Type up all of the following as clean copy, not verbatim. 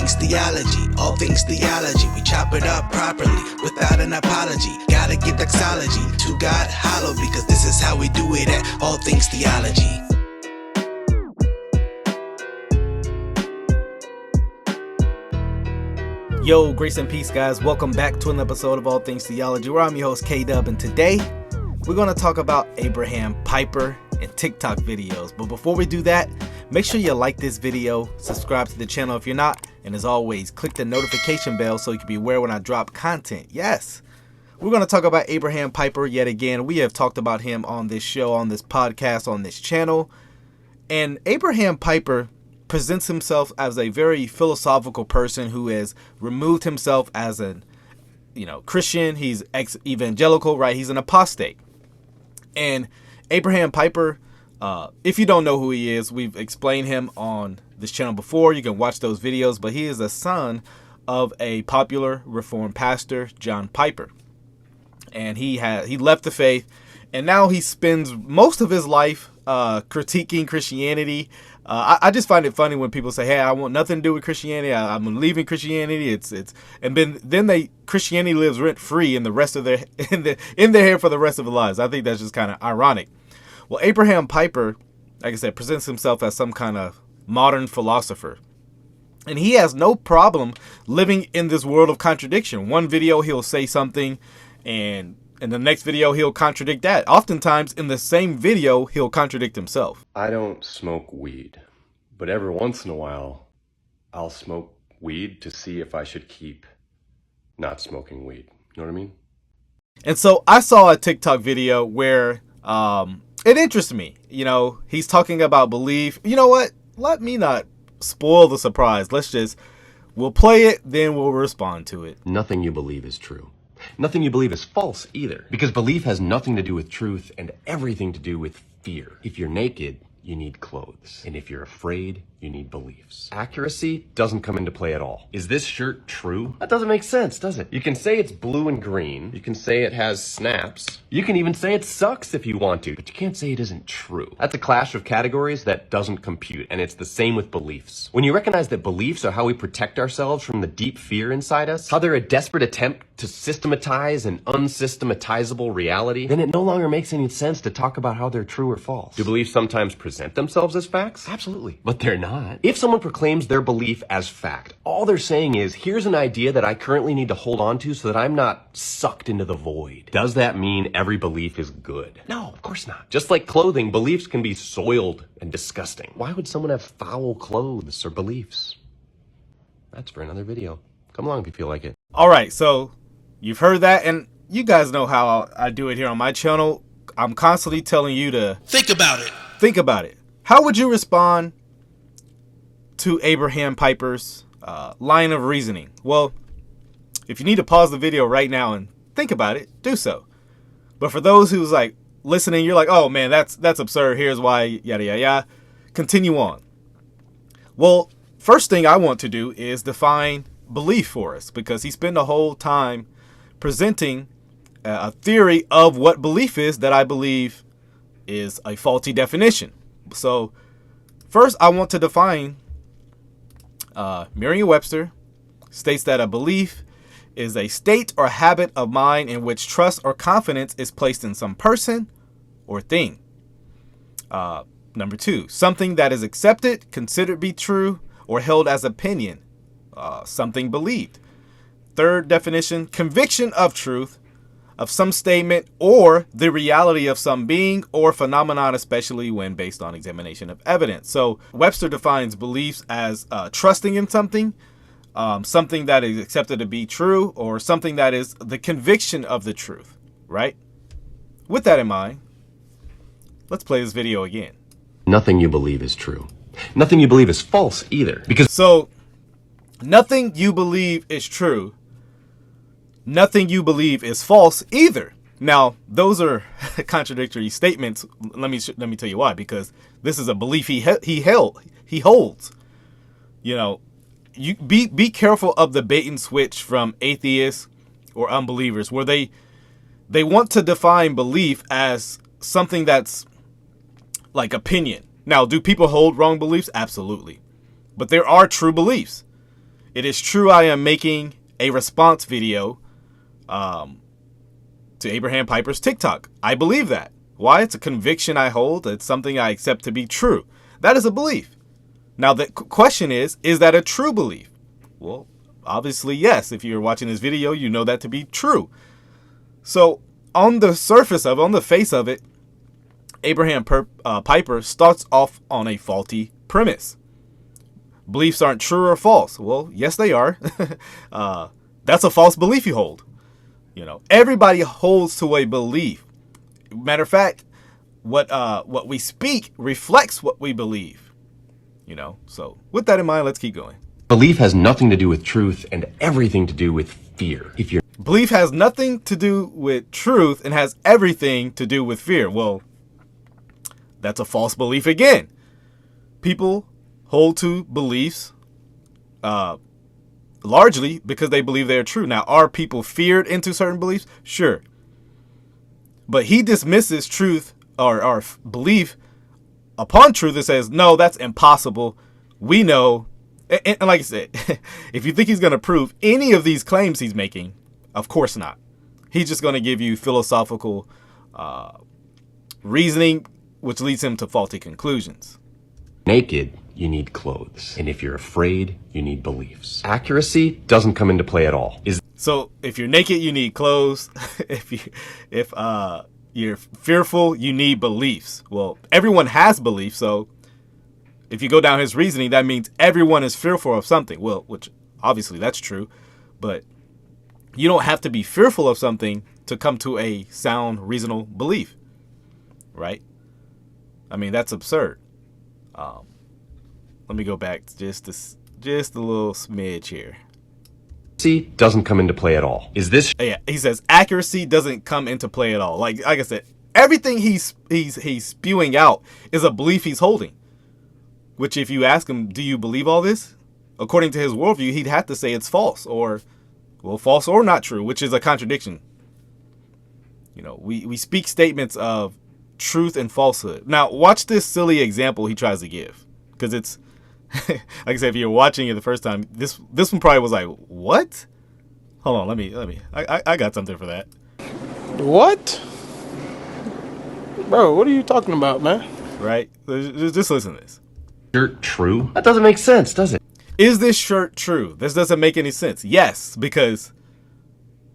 things theology, all things theology. We chop it up properly without an apology. Gotta give doxology to God hollow, because this is how we do it at All Things Theology. Yo, grace and peace, guys. Welcome back to an episode of All Things Theology, where I'm your host, Kdub, and today we're going to talk about Abraham Piper and TikTok videos. But before we do that, make sure you like this video, subscribe to the channel if you're not, and as always, click the notification bell so you can be aware when I drop content. Yes, we're going to talk about Abraham Piper yet again. We have talked about him on this show, on this podcast, on this channel. And Abraham Piper presents himself as a very philosophical person who has removed himself as a Christian. He's ex-evangelical, right? He's an apostate. And Abraham Piper, if you don't know who he is, we've explained him on this channel before. You can watch those videos, but he is a son of a popular Reformed pastor, John Piper. And he left the faith, and now he spends most of his life critiquing Christianity. I just find it funny when people say, "Hey, I want nothing to do with Christianity. I'm leaving Christianity." Then Christianity lives rent free in the rest of their in their head for the rest of their lives. I think that's just kind of ironic. Well, Abraham Piper, like I said, presents himself as some kind of modern philosopher, and he has no problem living in this world of contradiction. One video he'll say something, and in the next video, he'll contradict that. Oftentimes, in the same video, he'll contradict himself. I don't smoke weed, but every once in a while, I'll smoke weed to see if I should keep not smoking weed. You know what I mean? And so I saw a TikTok video where it interests me. You know, he's talking about belief. You know what? Let me not spoil the surprise. We'll play it, then we'll respond to it. Nothing you believe is true. Nothing you believe is false either, because belief has nothing to do with truth and everything to do with fear. If you're naked, you need clothes. And if you're afraid, you need beliefs. Accuracy doesn't come into play at all. Is this shirt true? That doesn't make sense, does it? You can say it's blue and green. You can say it has snaps. You can even say it sucks if you want to, but you can't say it isn't true. That's a clash of categories that doesn't compute, and it's the same with beliefs. When you recognize that beliefs are how we protect ourselves from the deep fear inside us, how they're a desperate attempt to systematize an unsystematizable reality, then it no longer makes any sense to talk about how they're true or false. Do beliefs sometimes present themselves as facts? Absolutely. But they're not. If someone proclaims their belief as fact, all they're saying is, here's an idea that I currently need to hold on to so that I'm not sucked into the void. Does that mean every belief is good? No, of course not. Just like clothing, beliefs can be soiled and disgusting. Why would someone have foul clothes or beliefs? That's for another video. Come along if you feel like it. All right, so you've heard that, and you guys know how I do it here on my channel. I'm constantly telling you to Think about it. think about it. How would you respond to Abraham Piper's line of reasoning? Well, if you need to pause the video right now and think about it, do so. But for those who's like listening, you're like, oh man, that's absurd. Here's why, yada, yada, yada. Continue on. Well, first thing I want to do is define belief for us, because he spent the whole time presenting a theory of what belief is that I believe is a faulty definition. So first I want to define Merriam-Webster states that a belief is a state or habit of mind in which trust or confidence is placed in some person or thing. Number 2, something that is accepted, considered to be true, or held as opinion, something believed. Third definition, conviction of truth of some statement or the reality of some being or phenomenon, especially when based on examination of evidence. So Webster defines beliefs as trusting in something, something that is accepted to be true, or something that is the conviction of the truth, right? With that in mind, let's play this video again. Nothing you believe is true. Nothing you believe is false either, because So nothing you believe is true. Nothing you believe is false either. Now, those are contradictory statements. Let me tell you why. Because this is a belief he holds. You know, you be careful of the bait and switch from atheists or unbelievers, where they want to define belief as something that's like opinion. Now, do people hold wrong beliefs? Absolutely. But there are true beliefs. It is true I am making a response video to Abraham Piper's TikTok. I believe that. Why? It's a conviction I hold. It's something I accept to be true. That is a belief. Now, the question is that a true belief? Well, obviously, yes. If you're watching this video, you know that to be true. So, on the surface of it, on the face of it, Abraham Piper starts off on a faulty premise. Beliefs aren't true or false. Well, yes, they are. That's a false belief you hold. You know, everybody holds to a belief. Matter of fact, what we speak reflects what we believe. You know, so with that in mind, let's keep going. Belief has nothing to do with truth and everything to do with fear. Belief has nothing to do with truth and has everything to do with fear. Well, that's a false belief again. People hold to beliefs largely because they believe they're true. Now, are people feared into certain beliefs? Sure. But he dismisses truth or belief upon truth and says, no, that's impossible. We know. And like I said, if you think he's going to prove any of these claims he's making, of course not. He's just going to give you philosophical reasoning, which leads him to faulty conclusions. Naked, you need clothes. And if you're afraid, you need beliefs. Accuracy doesn't come into play at all. So if you're naked, you need clothes. if you're fearful, you need beliefs. Well, everyone has beliefs, so if you go down his reasoning, that means everyone is fearful of something. Well, which obviously that's true, but you don't have to be fearful of something to come to a sound, reasonable belief, right? I mean, that's absurd. Let me go back just a little smidge here. Doesn't come into play at all. Yeah, he says accuracy doesn't come into play at all. Like I said, everything he's spewing out is a belief he's holding. Which, if you ask him, do you believe all this? According to his worldview, he'd have to say it's false or not true, which is a contradiction. You know, we speak statements of truth and falsehood. Now, watch this silly example he tries to give, because it's like I said, if you're watching it the first time, this one probably was like, what? Hold on, let me. I got something for that. What? Bro, what are you talking about, man? Right? Just listen to this. Shirt true? That doesn't make sense, does it? Is this shirt true? This doesn't make any sense. Yes, because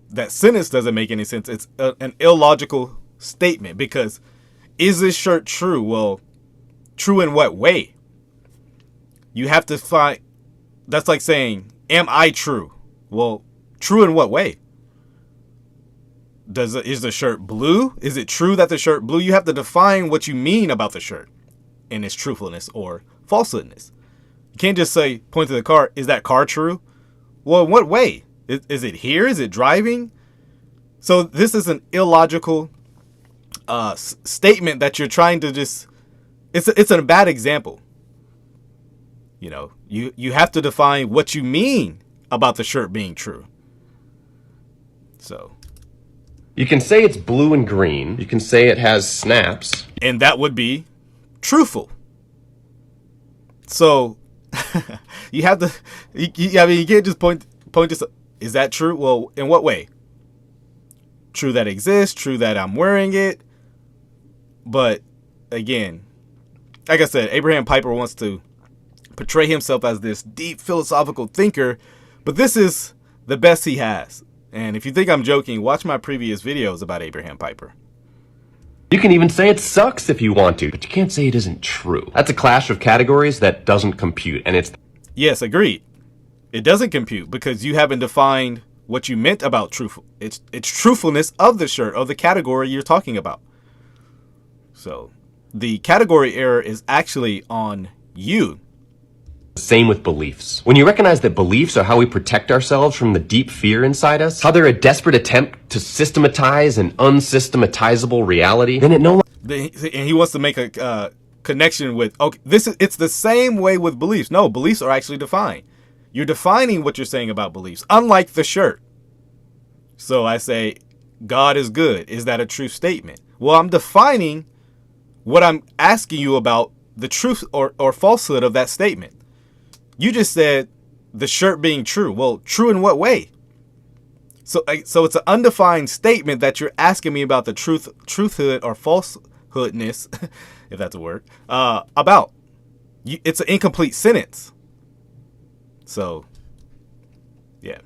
that sentence doesn't make any sense. It's an illogical statement, because is this shirt true? Well, true in what way? You have to find. That's like saying, am I true? Well, true in what way? Is the shirt blue? Is it true that the shirt blue? You have to define what you mean about the shirt and its truthfulness or falsehoodness. You can't just say, point to the car, is that car true? Well, in what way? Is it here? Is it driving? So this is an illogical statement that you're trying to just, it's a bad example. You know, you have to define what you mean about the shirt being true. So you can say it's blue and green. You can say it has snaps. And that would be truthful. So you have to, I mean, you can't just point to, is that true? Well, in what way? True that it exists, true that I'm wearing it. But again, like I said, Abraham Piper wants to portray himself as this deep philosophical thinker, but this is the best he has. And if you think I'm joking, watch my previous videos about Abraham Piper. You can even say it sucks if you want to, but you can't say it isn't true. That's a clash of categories that doesn't compute, and it's... Yes, agreed. It doesn't compute because you haven't defined what you meant about truthful. It's truthfulness of the shirt, of the category you're talking about. So the category error is actually on you. Same with beliefs. When you recognize that beliefs are how we protect ourselves from the deep fear inside us, how they're a desperate attempt to systematize an unsystematizable reality, then it no longer... And he wants to make a connection with, okay, it's the same way with beliefs. No, beliefs are actually defined. You're defining what you're saying about beliefs, unlike the shirt. So I say, God is good. Is that a true statement? Well, I'm defining what I'm asking you about the truth or falsehood of that statement. You just said the shirt being true. Well, true in what way? So it's an undefined statement that you're asking me about the truthhood or falsehoodness, if that's a word, about. It's an incomplete sentence. So, yeah.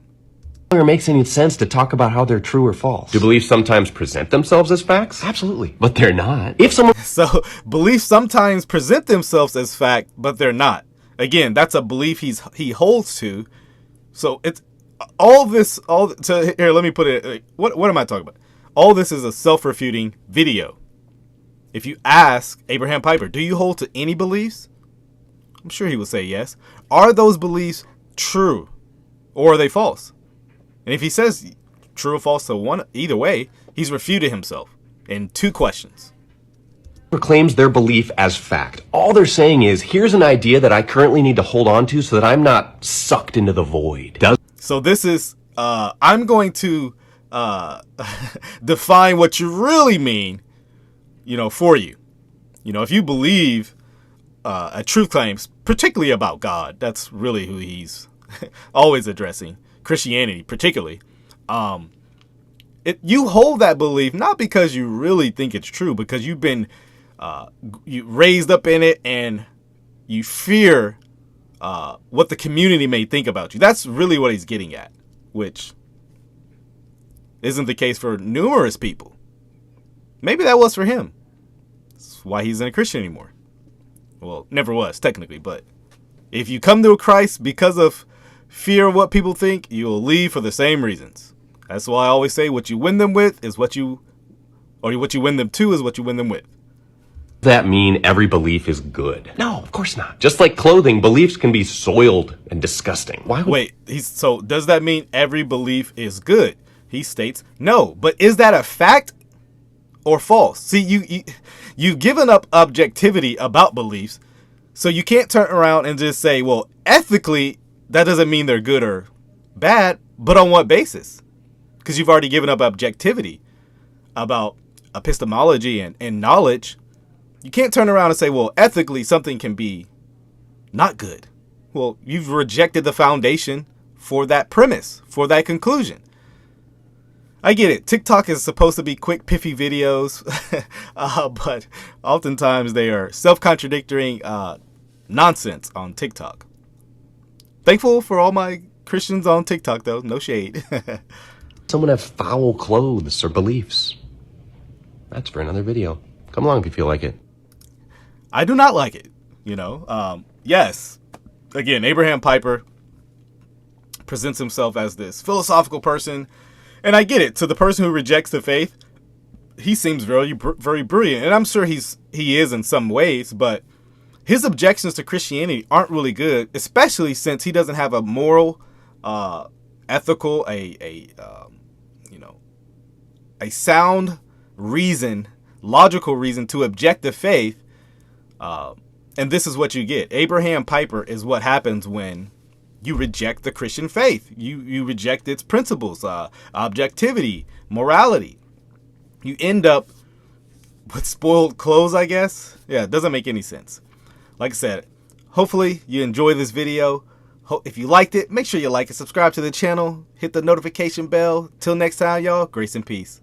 No longer makes any sense to talk about how they're true or false. Do beliefs sometimes present themselves as facts? Absolutely. But they're not. If someone... So, beliefs sometimes present themselves as fact, but they're not. Again, that's a belief he holds to. So, it's... So here, let me put it. What am I talking about? All this is a self-refuting video. If you ask Abraham Piper, do you hold to any beliefs? I'm sure he will say yes. Are those beliefs true, or are they false? And if he says true or false to either way, he's refuted himself in 2 questions. Proclaims their belief as fact. All they're saying is, here's an idea that I currently need to hold on to so that I'm not sucked into the void. So this is, I'm going to define what you really mean, for you. If you believe a truth claims, particularly about God, that's really who he's always addressing, Christianity particularly. You hold that belief not because you really think it's true, because you've been you raised up in it and you fear what the community may think about you. That's really what he's getting at, which isn't the case for numerous people. Maybe that was for him. That's why he's not a Christian anymore. Well, never was, technically, but if you come to Christ because of fear of what people think, you will leave for the same reasons. That's why I always say what you win them with is what you win them to is what you win them with. That mean every belief is good? No, of course not. Just like clothing, beliefs can be soiled and disgusting. So does that mean every belief is good? He states no, but is that a fact or false? See, you've given up objectivity about beliefs, so you can't turn around and just say, well, ethically, that doesn't mean they're good or bad, but on what basis? Because you've already given up objectivity about epistemology and knowledge. You can't turn around and say, well, ethically, something can be not good. Well, you've rejected the foundation for that premise, for that conclusion. I get it. TikTok is supposed to be quick, piffy videos, but oftentimes they are self-contradicting nonsense on TikTok. Thankful for all my Christians on TikTok, though. No shade. Someone have foul clothes or beliefs. That's for another video. Come along if you feel like it. I do not like it, yes. Again, Abraham Piper presents himself as this philosophical person, and I get it. To the person who rejects the faith, he seems very, very brilliant, and I'm sure he is in some ways, but his objections to Christianity aren't really good, especially since he doesn't have a moral, ethical, a sound reason, logical reason to object to faith. And this is what you get. Abraham Piper is what happens when you reject the Christian faith. You reject its principles, objectivity, morality. You end up with spoiled clothes, I guess. Yeah, it doesn't make any sense. Like I said, hopefully you enjoy this video. If you liked it, make sure you like and subscribe to the channel. Hit the notification bell. Till next time, y'all. Grace and peace.